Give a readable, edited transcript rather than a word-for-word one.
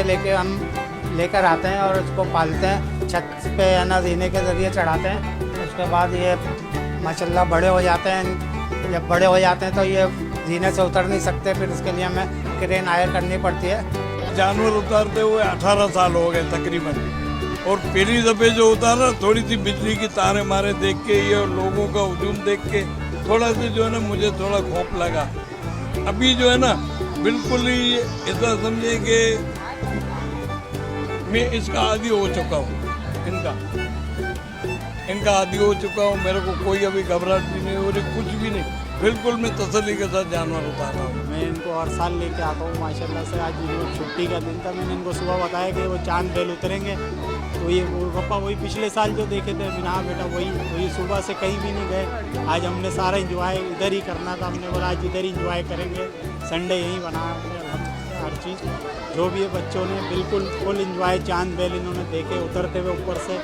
हम लेकर आते हैं और उसको पालते हैं। छत पे है ना जीने के ज़रिए चढ़ाते हैं। उसके बाद ये माशाल्लाह बड़े हो जाते हैं। जब बड़े हो जाते हैं तो ये जीने से उतर नहीं सकते, फिर इसके लिए हमें क्रेन हायर करनी पड़ती है। जानवर उतारते हुए 18 साल हो गए तकरीबन, और पहली दफे जो उतारा थोड़ी सी बिजली की तारे मारे देख के, ये लोगों का हुजूम देख के थोड़ा सा जो है ना मुझे थोड़ा खौफ लगा। अभी जो है ना बिल्कुल ही ऐसा समझे कि मैं इसका आदी हो चुका हूँ, इनका आदी हो चुका हूँ। मेरे को कोई अभी घबराहट भी नहीं हो रही, कुछ भी नहीं, बिल्कुल मैं तसल्ली के साथ जानवर उतार रहा हूँ। मैं इनको हर साल लेके आता हूँ माशाल्लाह से। आज छुट्टी का दिन था, मैंने इनको सुबह बताया कि वो चांद बेल उतरेंगे, तो ये पापा वही पिछले साल जो देखे थे, हाँ बेटा वही सुबह से कहीं भी नहीं गए। आज हमने सारा इंजॉय इधर ही करना था, हमने बोला आज इधर ही इंजॉय करेंगे। संडे यहीं बना हमने हर चीज़, जो भी है बच्चों ने बिल्कुल फुल इंजॉय। चांद बेल इन्होंने देखे उतरते हुए ऊपर से।